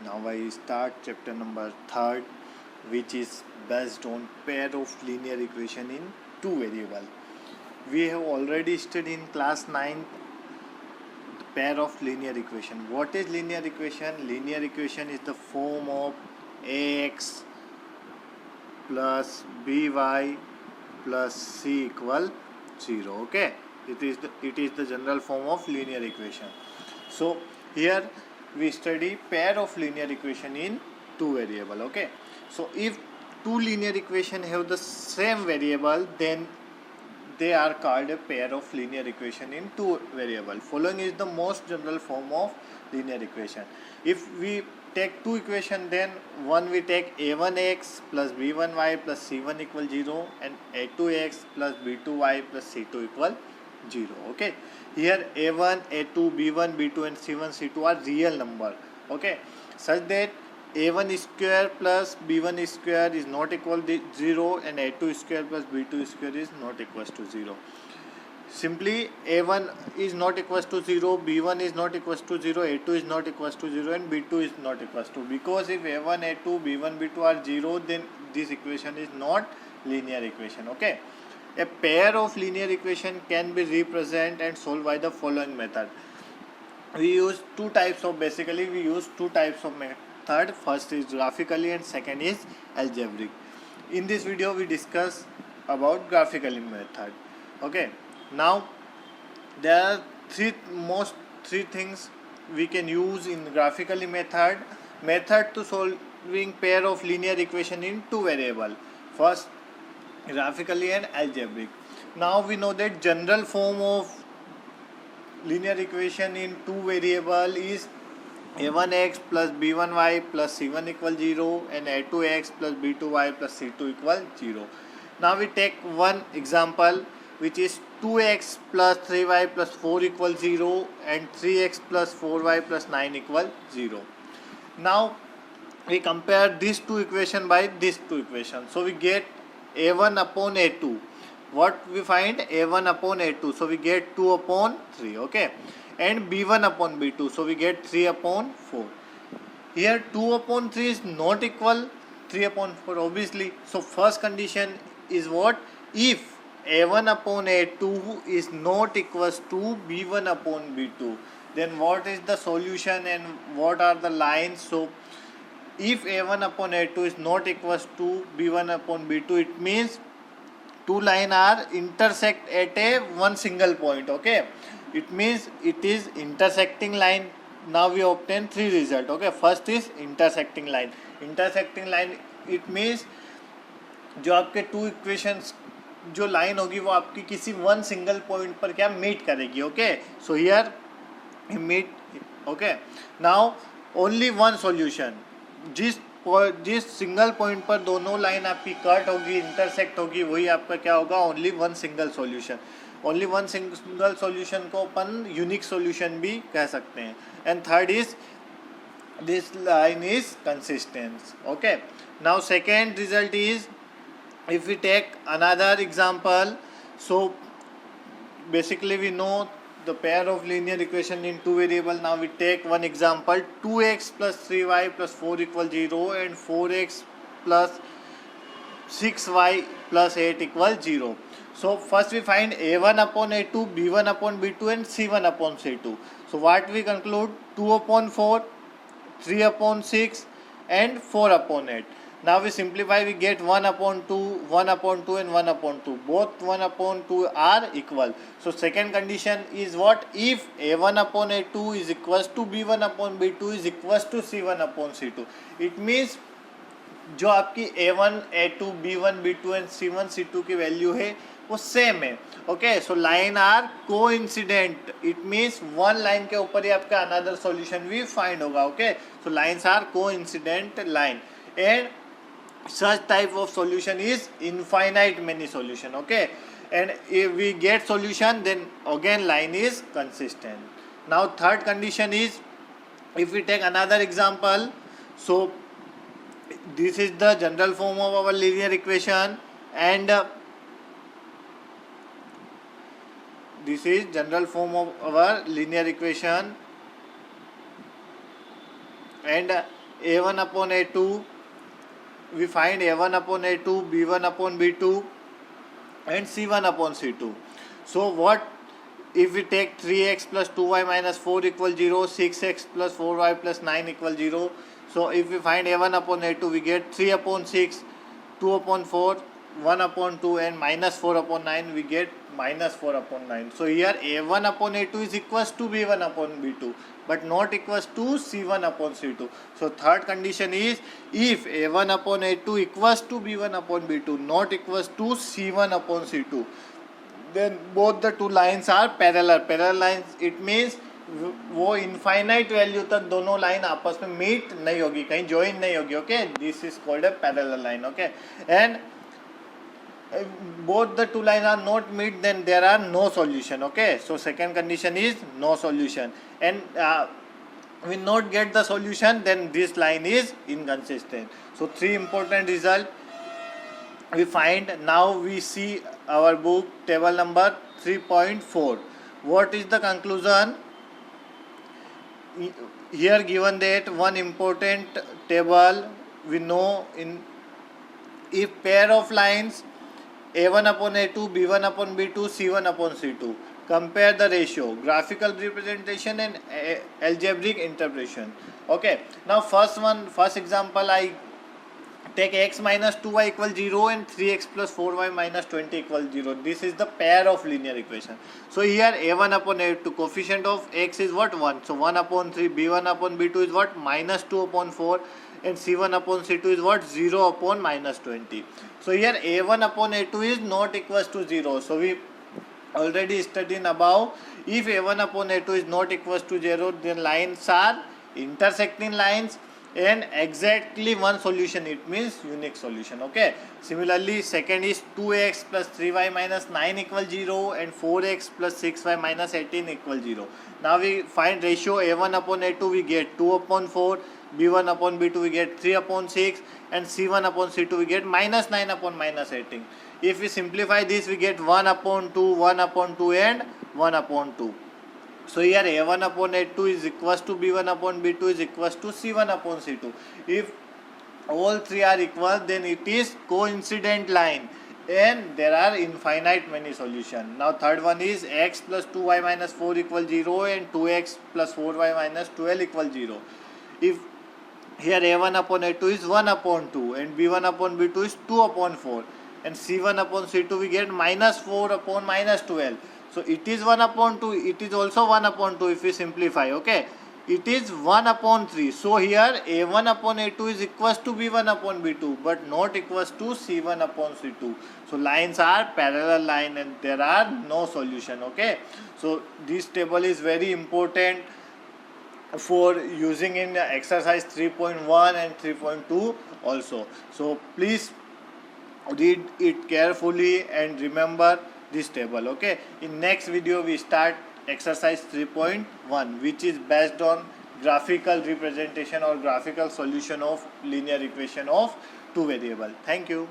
Now I start chapter number 3rd, which is based on pair of linear equation in two variable. We have already studied in class 9 the pair of linear equation. What is linear equation? Linear equation is the form of ax plus by plus c equal 0. Okay, it is the general form of linear equation. So here we study pair of linear equation in two variable. Okay, so if two linear equation have the same variable, then they are called a pair of linear equation in two variable. Following is the most general form of linear equation. If we take two equation, then one we take a1x plus b1y plus c1 equal 0 and a2x plus b2y plus c2 equal 0. Okay, here a1, a2, b1, b2 and c1, c2 are real number. Okay, such that a1 square plus b1 square is not equal to 0 and a2 square plus b2 square is not equals to 0. Simply a1 is not equals to 0, b1 is not equals to 0, a2 is not equals to 0 and b2 is not equals to, because if a1, a2, b1, b2 are 0, then this equation is not linear equation. Okay, a pair of linear equation can be represented and solved by the following method. We use two types of method. First is graphically and second is algebraic. In this video we discuss about graphically method. Okay, now there are three things we can use in graphically method to solving pair of linear equation in two variable. First, graphically and algebraic. Now we know that general form of linear equation in two variable is a1x plus b1y plus c1 equal 0 and a2x plus b2y plus c2 equal 0. Now we take one example, which is 2x plus 3y plus 4 equal 0 and 3x plus 4y plus 9 equal 0. Now we compare these two equation by these two equations. So we get a1 upon a2. What we find? a1 upon a2. So we get 2 upon 3. Okay, and b1 upon b2. So we get 3 upon 4. Here 2 upon 3 is not equal 3 upon 4 obviously. So first condition is what? If a1 upon a2 is not equals to b1 upon b2, then what is the solution and what are the lines? So if a1 upon a2 is not equals to b1 upon b2, it means two line are intersect at a one single point. Okay, it means it is intersecting line. Now we obtain three result. Okay, first is intersecting line. It means जो आपके two equations जो line होगी वो आपकी किसी one single point पर क्या meet करेगी. Okay, so here meet. Okay, now only one solution. जिस सिंगल पॉइंट पर दोनों लाइन आपकी कट होगी, इंटरसेक्ट होगी, वही आपका क्या होगा? Only one single solution. Only one single solution को अपन यूनिक सॉल्यूशन भी कह सकते हैं. And third is this line is consistent. Okay, now second result is if we take another example. So basically we know the pair of linear equation in two variable. Now we take one example, 2x plus 3y plus 4 equal 0 and 4x plus 6y plus 8 equal 0. So first we find a1 upon a2, b1 upon b2 and c1 upon c2. So what we conclude? 2 upon 4, 3 upon 6 and 4 upon 8. Now we simplify, we get 1 upon 2, 1 upon 2 and 1 upon 2. Both 1 upon 2 are equal. So second condition is what? If a1 upon a2 is equals to b1 upon b2 is equals to c1 upon c2. It means जो आपकी a1, a2, b1, b2 and c1, c2 की value है वो same है. Okay, so line are को incident. It means one line के ऊपर ही आपका अनदर सॉल्यूशन भी फाइंड होगा. ओके, सो लाइन्स आर को incident line and such type of solution is infinite many solution. Okay, and if we get solution, then again line is consistent. Now third condition is, if we take another example. So this is the general form of our linear equation and this is general form of our linear equation and a1 upon a2, we find a1 upon a2, b1 upon b2 and c1 upon c2. So what if we take 3x plus 2y minus 4 equals 0, 6x plus 4y plus 9 equals 0. So if we find a1 upon a2, we get 3 upon 6, 2 upon 4, 1 upon 2 and minus 4 upon 9, we get minus 4 upon 9. So here a1 upon a2 is equals to b1 upon b2 but not equals to c1 upon c2. So third condition is if a1 upon a2 equals to b1 upon b2 not equals to c1 upon c2, then both the two lines are parallel. Parallel lines it means वो infinite value तक दोनों line आपस में meet नहीं होगी, कहीं join नहीं होगी. Okay, this is called a parallel line. Okay, and both the two lines are not meet, then there are no solution. Okay, so second condition is no solution, and we not get the solution, then this line is inconsistent. So three important result we find. Now we see our book table number 3.4. What is the conclusion? Here given that one important table we know, in if pair of lines a1 upon a2, b1 upon b2, c1 upon c2, compare the ratio, graphical representation and algebraic interpretation. Okay, now first example, I take x minus 2y equals 0 and 3x plus 4y minus 20 equals 0. This is the pair of linear equation. So here a1 upon a2, coefficient of x is what? 1. So 1 upon 3, b1 upon b2 is what? Minus 2 upon 4 and c1 upon c2 is what? 0 upon minus 20. So here a1 upon a2 is not equals to 0. So we already studied above, if a1 upon a2 is not equals to 0, then lines are intersecting lines and exactly one solution, it means unique solution. Okay, similarly second is 2x plus 3y minus 9 equals 0 and 4x plus 6y minus 18 equals 0. Now we find ratio a1 upon a2, we get 2 upon 4, b1 upon b2 we get 3 upon 6 and c1 upon c2 we get minus 9 upon minus 18. If we simplify this, we get 1 upon 2, 1 upon 2 and 1 upon 2. So here a1 upon a2 is equals to b1 upon b2 is equals to c1 upon c2. If all three are equal, then it is coincident line and there are infinite many solutions. Now third one is x plus 2y minus 4 equals 0 and 2x plus 4y minus 12 equals 0. If here a1 upon a2 is 1 upon 2 and b1 upon b2 is 2 upon 4 and c1 upon c2 we get minus 4 upon minus 12. So it is 1 upon 2, it is also 1 upon 2 if we simplify. Okay, it is 1 upon 3. So here a1 upon a2 is equals to b1 upon b2 but not equals to c1 upon c2. So lines are parallel line and there are no solution. Okay, so this table is very important for using in exercise 3.1 and 3.2 also. So please read it carefully and remember this table. Okay, in next video we start exercise 3.1 which is based on graphical representation or graphical solution of linear equation of two variable. Thank you.